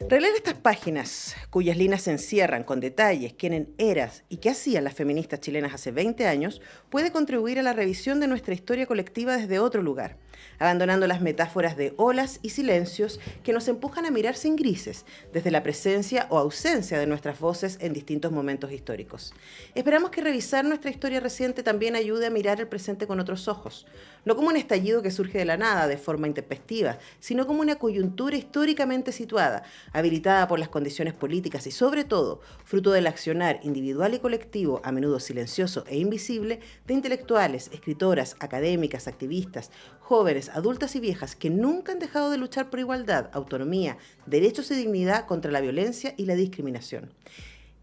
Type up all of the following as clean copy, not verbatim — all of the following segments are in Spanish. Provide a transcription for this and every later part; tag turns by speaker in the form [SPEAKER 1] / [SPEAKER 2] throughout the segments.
[SPEAKER 1] Releer estas páginas, cuyas líneas encierran con detalles quién eras y qué hacían las feministas chilenas hace 20 años, puede contribuir a la revisión de nuestra historia colectiva desde otro lugar, abandonando las metáforas de olas y silencios que nos empujan a mirar sin grises, desde la presencia o ausencia de nuestras voces en distintos momentos históricos. Esperamos que revisar nuestra historia reciente también ayude a mirar el presente con otros ojos, no como un estallido que surge de la nada de forma intempestiva, sino como una coyuntura históricamente situada, habilitada por las condiciones políticas y, sobre todo, fruto del accionar individual y colectivo, a menudo silencioso e invisible, de intelectuales, escritoras, académicas, activistas, jóvenes, adultas y viejas que nunca han dejado de luchar por igualdad, autonomía, derechos y dignidad contra la violencia y la discriminación.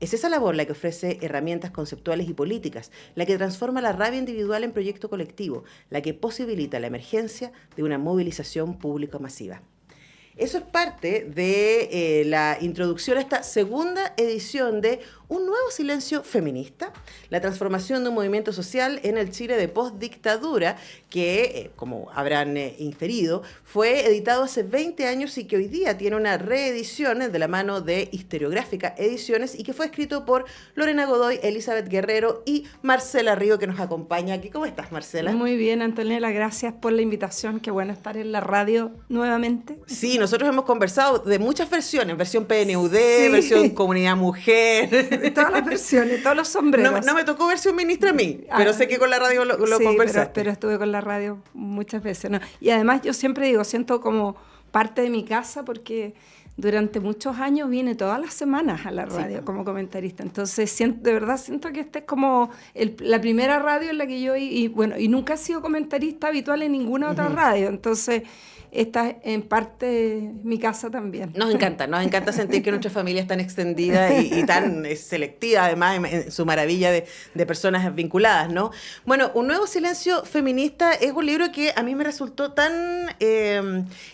[SPEAKER 1] Es esa labor la que ofrece herramientas conceptuales y políticas, la que transforma la rabia individual en proyecto colectivo, la que posibilita la emergencia de una movilización pública masiva. Eso es parte de la introducción a esta segunda edición de Un nuevo silencio feminista, la transformación de un movimiento social en el Chile de postdictadura, que, como habrán inferido, fue editado hace 20 años y que hoy día tiene una reedición de la mano de Historiográfica Ediciones y que fue escrito por Lorena Godoy, Elizabeth Guerrero y Marcela Río, que nos acompaña aquí. ¿Cómo estás, Marcela?
[SPEAKER 2] Muy bien, Antonella, gracias por la invitación. Qué bueno estar en la radio nuevamente.
[SPEAKER 1] Sí, nosotros hemos conversado de muchas versiones, versión PNUD, sí, versión Comunidad Mujer.
[SPEAKER 2] Todas las versiones, todos los sombreros.
[SPEAKER 1] No me tocó versión ministra a mí, pero sé que con la radio lo sí, conversaste.
[SPEAKER 2] Pero estuve con la radio muchas veces, ¿no? Y además yo siempre digo, siento como parte de mi casa porque durante muchos años vine todas las semanas a la radio, sí, como comentarista. Entonces, de verdad siento que esta es como la primera radio en la que yo, y nunca he sido comentarista habitual en ninguna otra radio. Entonces, esta es en parte mi casa también.
[SPEAKER 1] Nos encanta sentir que nuestra familia es tan extendida y tan selectiva, además, en su maravilla de personas vinculadas, ¿no? Bueno, Un nuevo silencio feminista es un libro que a mí me resultó tan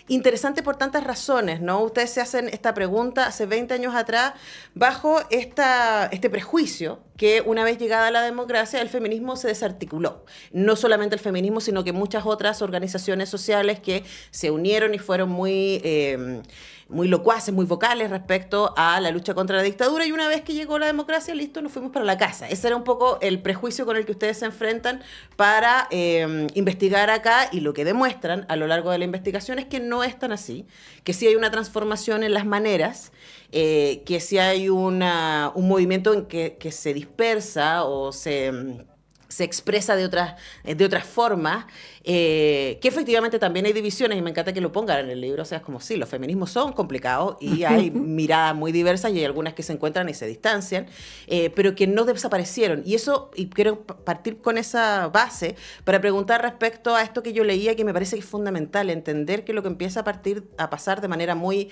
[SPEAKER 1] interesante por tantas razones, ¿no? Ustedes se hacen esta pregunta hace 20 años atrás bajo este prejuicio que una vez llegada la democracia, el feminismo se desarticuló. No solamente el feminismo, sino que muchas otras organizaciones sociales que se unieron y fueron muy locuaces, muy vocales respecto a la lucha contra la dictadura, y una vez que llegó la democracia, listo, nos fuimos para la casa. Ese era un poco el prejuicio con el que ustedes se enfrentan para investigar acá, y lo que demuestran a lo largo de la investigación es que no es tan así, que sí hay una transformación en las maneras, que sí hay un movimiento en que se dispersa o se expresa de otras formas, que efectivamente también hay divisiones, y me encanta que lo pongan en el libro. O sea, es como sí, los feminismos son complicados y hay miradas muy diversas y hay algunas que se encuentran y se distancian, pero que no desaparecieron. Y quiero partir con esa base para preguntar respecto a esto que yo leía, que me parece que es fundamental entender que lo que empieza a pasar de manera muy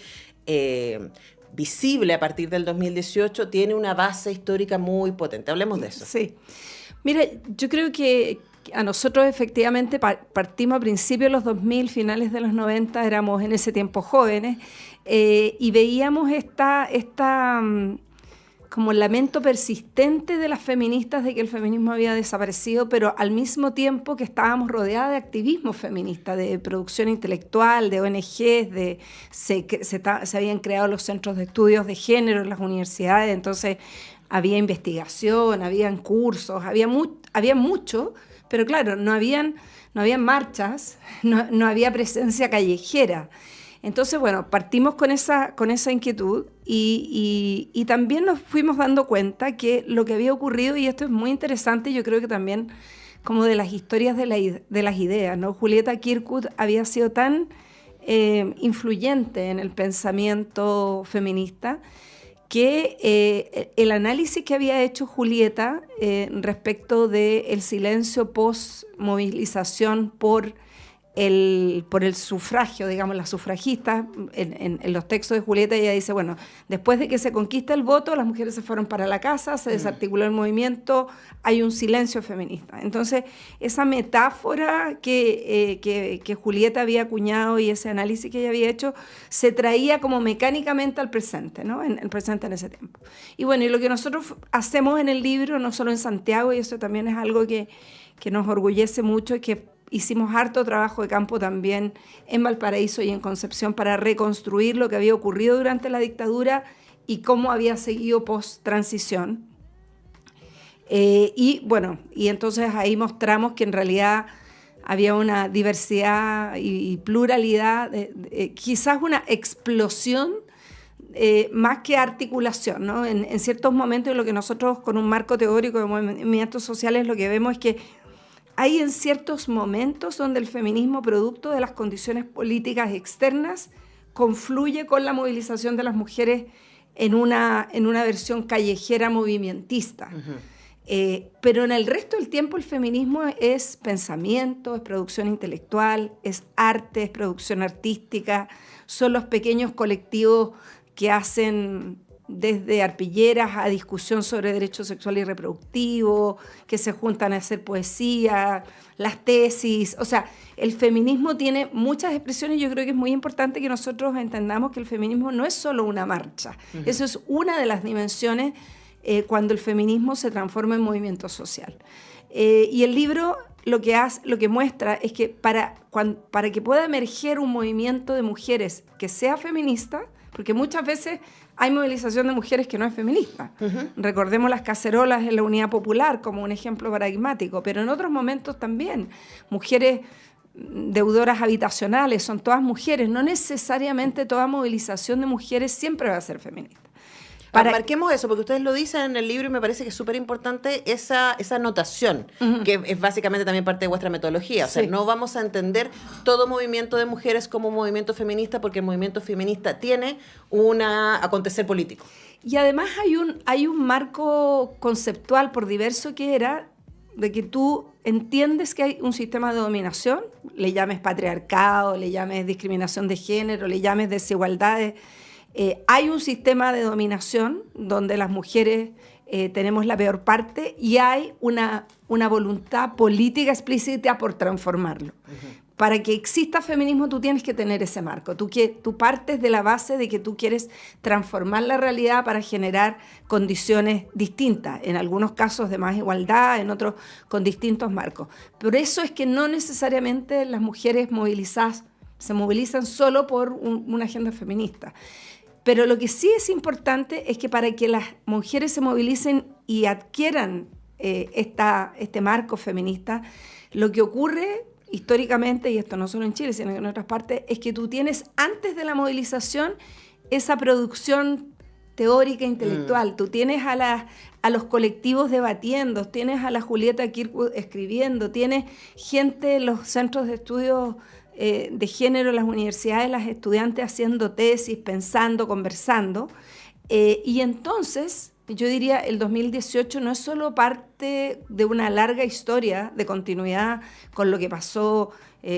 [SPEAKER 1] visible a partir del 2018 tiene una base histórica muy potente. Hablemos de eso.
[SPEAKER 2] Sí. Mira, yo creo que a nosotros efectivamente partimos a principios de los 2000, finales de los 90, éramos en ese tiempo jóvenes, y veíamos esta como lamento persistente de las feministas de que el feminismo había desaparecido, pero al mismo tiempo que estábamos rodeadas de activismo feminista, de producción intelectual, de ONGs, se habían creado los centros de estudios de género en las universidades, entonces había investigación, habían cursos, había mucho, pero claro, no habían marchas, no había presencia callejera. Entonces, bueno, partimos con esa inquietud y también nos fuimos dando cuenta que lo que había ocurrido, y esto es muy interesante, yo creo que también como de las historias de las ideas, ¿no? Julieta Kirkwood había sido tan influyente en el pensamiento feminista que el análisis que había hecho Julieta respecto del silencio post-movilización por el sufragio, digamos, las sufragistas, en los textos de Julieta ella dice, bueno, después de que se conquista el voto, las mujeres se fueron para la casa, se desarticuló el movimiento, hay un silencio feminista. Entonces, esa metáfora que Julieta había acuñado y ese análisis que ella había hecho, se traía como mecánicamente al presente, ¿no? El presente en ese tiempo. Y bueno, y lo que nosotros hacemos en el libro, no solo en Santiago, y eso también es algo que nos orgullece mucho, es que hicimos harto trabajo de campo también en Valparaíso y en Concepción para reconstruir lo que había ocurrido durante la dictadura y cómo había seguido post-transición. Y entonces ahí mostramos que en realidad había una diversidad y pluralidad, quizás una explosión más que articulación, ¿no? En ciertos momentos, lo que nosotros con un marco teórico de movimientos sociales lo que vemos es que hay en ciertos momentos donde el feminismo, producto de las condiciones políticas externas, confluye con la movilización de las mujeres en una versión callejera movimentista. Pero en el resto del tiempo el feminismo es pensamiento, es producción intelectual, es arte, es producción artística, son los pequeños colectivos que hacen desde arpilleras a discusión sobre derechos sexuales y reproductivos, que se juntan a hacer poesía, las tesis. O sea, el feminismo tiene muchas expresiones y yo creo que es muy importante que nosotros entendamos que el feminismo no es solo una marcha. Eso es una de las dimensiones cuando el feminismo se transforma en movimiento social. Y el libro lo que muestra es que para que pueda emerger un movimiento de mujeres que sea feminista, porque muchas veces hay movilización de mujeres que no es feminista. Recordemos las cacerolas en la Unidad Popular como un ejemplo paradigmático, pero en otros momentos también. Mujeres deudoras habitacionales, son todas mujeres. No necesariamente toda movilización de mujeres siempre va a ser feminista.
[SPEAKER 1] Marquemos eso, porque ustedes lo dicen en el libro y me parece que es súper importante esa anotación, que es básicamente también parte de vuestra metodología. O sea, no vamos a entender todo movimiento de mujeres como movimiento feminista, porque el movimiento feminista tiene un acontecer político.
[SPEAKER 2] Y además hay un marco conceptual, por diverso que era, de que tú entiendes que hay un sistema de dominación, le llames patriarcado, le llames discriminación de género, le llames desigualdades. Hay un sistema de dominación donde las mujeres tenemos la peor parte y hay una voluntad política explícita por transformarlo. Para que exista feminismo tú tienes que tener ese marco. Tú partes de la base de que tú quieres transformar la realidad para generar condiciones distintas, en algunos casos de más igualdad, en otros con distintos marcos. Por eso es que no necesariamente las mujeres movilizadas se movilizan solo por una agenda feminista. Pero lo que sí es importante es que para que las mujeres se movilicen y adquieran este marco feminista, lo que ocurre históricamente, y esto no solo en Chile, sino en otras partes, es que tú tienes antes de la movilización esa producción teórica intelectual. Tú tienes a los colectivos debatiendo, tienes a la Julieta Kirkwood escribiendo, tienes gente en los centros de estudios de género en las universidades, las estudiantes haciendo tesis, pensando, conversando. Y entonces, yo diría, el 2018 no es solo parte de una larga historia de continuidad con lo que pasó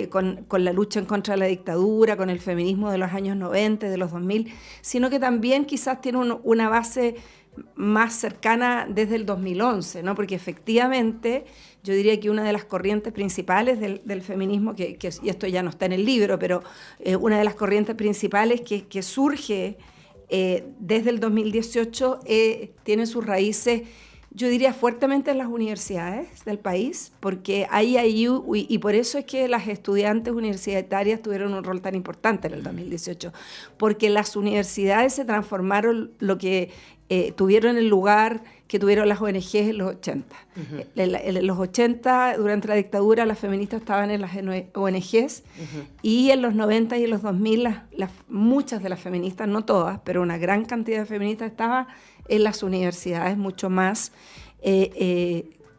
[SPEAKER 2] con la lucha en contra de la dictadura, con el feminismo de los años 90, de los 2000, sino que también quizás tiene una base más cercana desde el 2011, ¿no? Porque efectivamente yo diría que una de las corrientes principales del feminismo, y esto ya no está en el libro, pero una de las corrientes principales que surge desde el 2018 tiene sus raíces, yo diría, fuertemente en las universidades del país, porque y por eso es que las estudiantes universitarias tuvieron un rol tan importante en el 2018, porque las universidades se transformaron lo que tuvieron el lugar que tuvieron las ONGs en los 80. En los 80, durante la dictadura, las feministas estaban en las ONGs y en los 90 y en los 2000 muchas de las feministas, no todas, pero una gran cantidad de feministas estaban en las universidades, mucho más,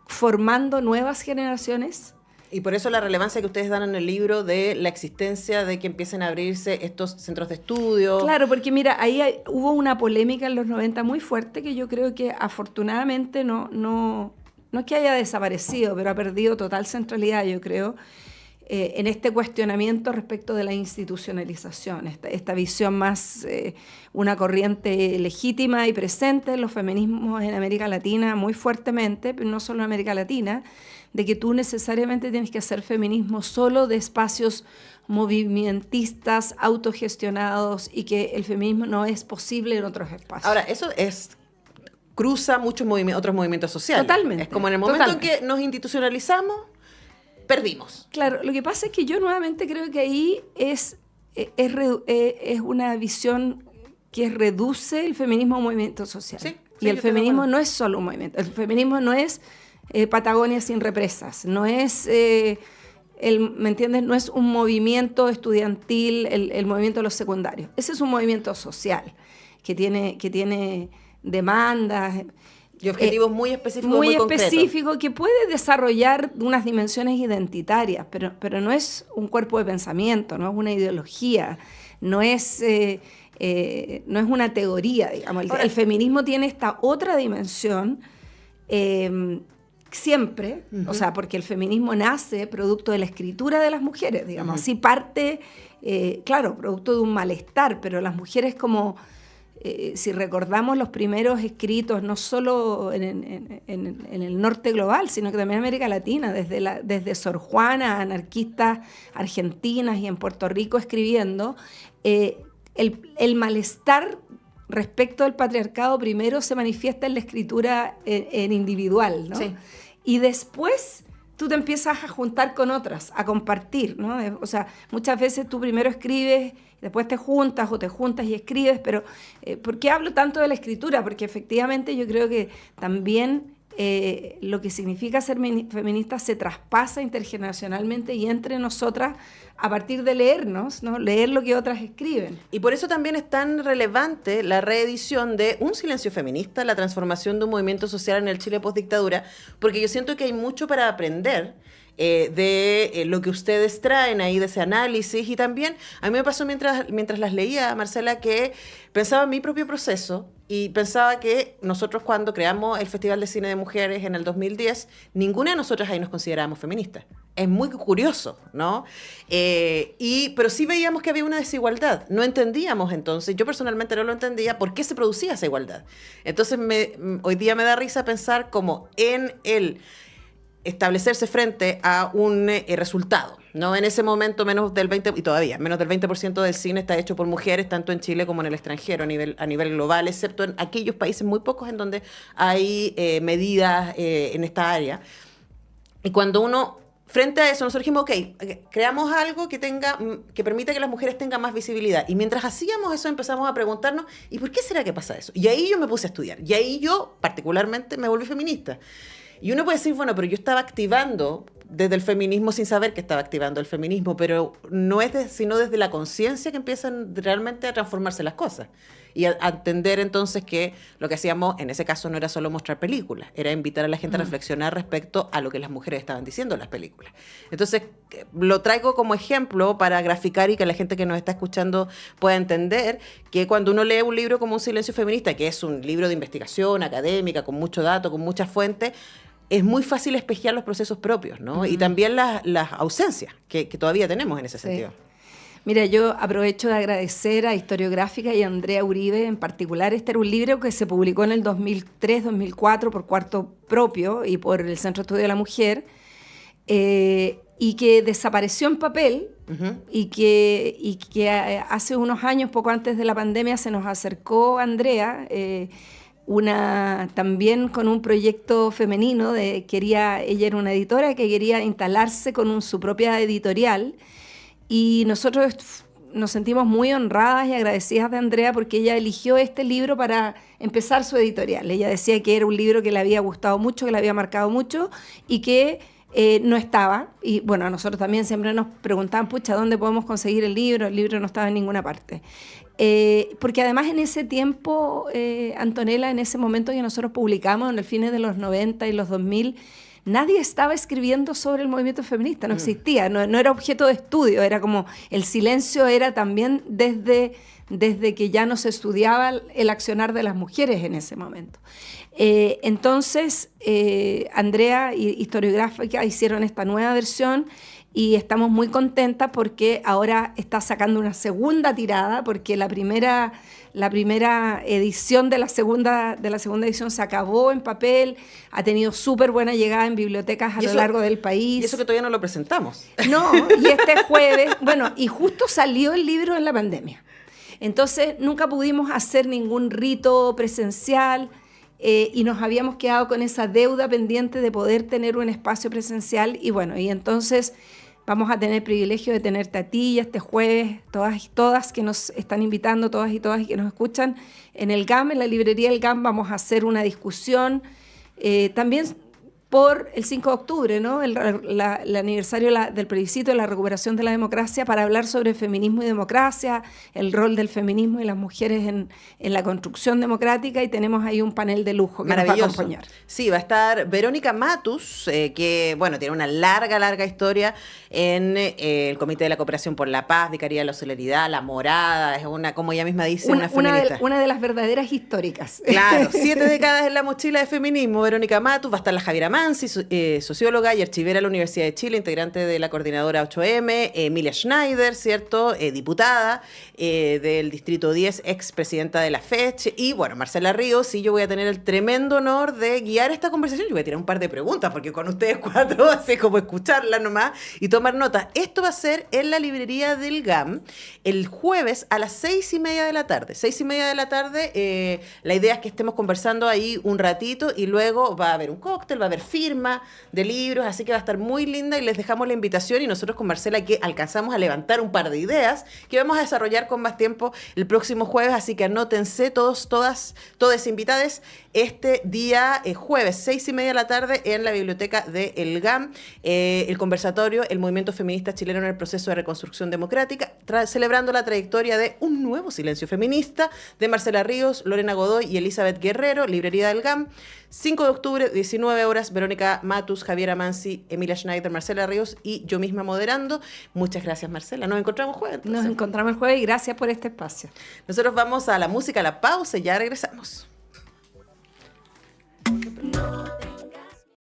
[SPEAKER 2] formando nuevas generaciones.
[SPEAKER 1] Y por eso la relevancia que ustedes dan en el libro de la existencia de que empiecen a abrirse estos centros de estudio.
[SPEAKER 2] Claro, porque mira, ahí hubo una polémica en los 90 muy fuerte que yo creo que afortunadamente no es que haya desaparecido, pero ha perdido total centralidad, yo creo, en este cuestionamiento respecto de la institucionalización, esta visión más, una corriente legítima y presente en los feminismos en América Latina muy fuertemente, pero no solo en América Latina, de que tú necesariamente tienes que hacer feminismo solo de espacios movimentistas, autogestionados, y que el feminismo no es posible en otros espacios.
[SPEAKER 1] Ahora, eso cruza muchos otros movimientos sociales.
[SPEAKER 2] Totalmente.
[SPEAKER 1] Es como en el momento en que nos institucionalizamos, perdimos.
[SPEAKER 2] Claro, lo que pasa es que yo nuevamente creo que ahí es una visión que reduce el feminismo a un movimiento social.
[SPEAKER 1] Sí,
[SPEAKER 2] y el feminismo no es solo un movimiento. El feminismo no es Patagonia sin represas, no es, ¿me entiendes? No es un movimiento estudiantil, el movimiento de los secundarios. Ese es un movimiento social que tiene demandas.
[SPEAKER 1] Y objetivos muy específicos,
[SPEAKER 2] muy
[SPEAKER 1] concretos.
[SPEAKER 2] específico, que puede desarrollar unas dimensiones identitarias, pero no es un cuerpo de pensamiento, no es una ideología, no es una teoría, digamos. El feminismo tiene esta otra dimensión siempre, o sea, porque el feminismo nace producto de la escritura de las mujeres, digamos, así parte, claro, producto de un malestar, pero las mujeres como... si recordamos los primeros escritos, no solo en el norte global, sino que también en América Latina, desde Sor Juana, anarquistas argentinas y en Puerto Rico escribiendo, el malestar respecto del patriarcado primero se manifiesta en la escritura en individual, ¿no? Sí. Y después tú te empiezas a juntar con otras, a compartir, ¿no? O sea, muchas veces tú primero escribes, después te juntas y escribes, pero ¿por qué hablo tanto de la escritura? Porque efectivamente yo creo que también lo que significa ser feminista se traspasa intergeneracionalmente y entre nosotras a partir de leernos, ¿no? Leer lo que otras escriben.
[SPEAKER 1] Y por eso también es tan relevante la reedición de Un silencio feminista, la transformación de un movimiento social en el Chile postdictadura, porque yo siento que hay mucho para aprender de lo que ustedes traen ahí, de ese análisis. Y también a mí me pasó mientras las leía, Marcela, que pensaba en mi propio proceso y pensaba que nosotros cuando creamos el Festival de Cine de Mujeres en el 2010, ninguna de nosotras ahí nos considerábamos feministas. Es muy curioso, ¿no? Pero sí veíamos que había una desigualdad. No entendíamos entonces, yo personalmente no lo entendía, por qué se producía esa igualdad. Entonces hoy día me da risa pensar como en el establecerse frente a un resultado, ¿no? En ese momento menos del 20% del cine está hecho por mujeres, tanto en Chile como en el extranjero, a nivel global, excepto en aquellos países muy pocos en donde hay medidas en esta área. Y cuando uno, frente a eso, nosotros dijimos, ok, creamos algo que permita que las mujeres tengan más visibilidad. Y mientras hacíamos eso empezamos a preguntarnos, ¿y por qué será que pasa eso? Y ahí yo me puse a estudiar. Y ahí yo, particularmente, me volví feminista. Y uno puede decir, bueno, pero yo estaba activando desde el feminismo sin saber que estaba activando el feminismo, pero no es sino desde la conciencia que empiezan realmente a transformarse las cosas. Y a entender entonces que lo que hacíamos en ese caso no era solo mostrar películas, era invitar a la gente a reflexionar respecto a lo que las mujeres estaban diciendo en las películas. Entonces, lo traigo como ejemplo para graficar y que la gente que nos está escuchando pueda entender que cuando uno lee un libro como Un silencio feminista, que es un libro de investigación académica, con mucho dato, con muchas fuentes, es muy fácil espejear los procesos propios, ¿no? Y también las ausencias que todavía tenemos en ese sentido.
[SPEAKER 2] Mira, yo aprovecho de agradecer a Historiográfica y a Andrea Uribe en particular. Este era un libro que se publicó en el 2003-2004 por Cuarto Propio y por el Centro de Estudio de la Mujer, y que desapareció en papel, y que hace unos años, poco antes de la pandemia, se nos acercó Andrea, también con un proyecto femenino, ella era una editora que quería instalarse con su propia editorial, y nosotros nos sentimos muy honradas y agradecidas de Andrea porque ella eligió este libro para empezar su editorial. Ella decía que era un libro que le había gustado mucho, que le había marcado mucho y que no estaba. Y bueno, a nosotros también siempre nos preguntaban, pucha, ¿dónde podemos conseguir el libro? El libro no estaba en ninguna parte. Porque además en ese tiempo, Antonella, en ese momento que nosotros publicamos, en el fines de los 90 y los 2000, nadie estaba escribiendo sobre el movimiento feminista, no existía, no era objeto de estudio, era como el silencio era también desde que ya no se estudiaba el accionar de las mujeres en ese momento. Entonces, Andrea y Historiográfica hicieron esta nueva versión y estamos muy contentas porque ahora está sacando una segunda tirada, porque la primera edición de la segunda edición se acabó en papel, ha tenido súper buena llegada en bibliotecas a lo largo del país.
[SPEAKER 1] Y eso que todavía no lo presentamos.
[SPEAKER 2] No, y este jueves, bueno, y justo salió el libro en la pandemia. Entonces nunca pudimos hacer ningún rito presencial y nos habíamos quedado con esa deuda pendiente de poder tener un espacio presencial, y bueno, y entonces vamos a tener el privilegio de tenerte a ti y este jueves, todas y todas que nos están invitando, todas y todas y que nos escuchan, en el GAM, en la librería del GAM, vamos a hacer una discusión, también por el 5 de octubre, ¿no? El aniversario del plebiscito de la recuperación de la democracia, para hablar sobre feminismo y democracia, el rol del feminismo y las mujeres en la construcción democrática, y tenemos ahí un panel de lujo que nos va a acompañar.
[SPEAKER 1] Sí, va a estar Verónica Matus, que bueno, tiene una larga historia en el Comité de la Cooperación por la Paz, Vicaría de la Solidaridad, La Morada, es una, como ella misma dice, una feminista.
[SPEAKER 2] Una de las verdaderas históricas.
[SPEAKER 1] Claro, 7 décadas en la mochila de feminismo. Verónica Matus, va a estar la Javiera Mansi, socióloga y archivera de la Universidad de Chile, integrante de la coordinadora 8M, Emilia Schneider, ¿cierto? Diputada del Distrito 10, expresidenta de la FECH, y bueno, Marcela Ríos, y yo voy a tener el tremendo honor de guiar esta conversación. Yo voy a tirar un par de preguntas, porque con ustedes 4 va a ser como escucharla nomás y tomar notas. Esto va a ser en la librería del GAM el jueves a las 6:30 de la tarde. 6:30 de la tarde, la idea es que estemos conversando ahí un ratito, y luego va a haber un cóctel, va a haber firma de libros, así que va a estar muy linda, y les dejamos la invitación, y nosotros con Marcela que alcanzamos a levantar un par de ideas que vamos a desarrollar con más tiempo el próximo jueves, así que anótense todos invitadas este día jueves, 6:30 de la tarde, en la biblioteca de El GAM, el conversatorio El Movimiento Feminista Chileno en el Proceso de Reconstrucción Democrática, celebrando la trayectoria de Un Nuevo Silencio Feminista, de Marcela Ríos, Lorena Godoy y Elizabeth Guerrero, librería del GAM, 5 de octubre, 19 horas, Verónica Matus, Javiera Mansi, Emilia Schneider, Marcela Ríos y yo misma moderando. Muchas gracias, Marcela. Nos encontramos jueves. Entonces.
[SPEAKER 2] Nos encontramos el jueves, y gracias por este espacio.
[SPEAKER 1] Nosotros vamos a la música, a la pausa, y ya regresamos.
[SPEAKER 3] No.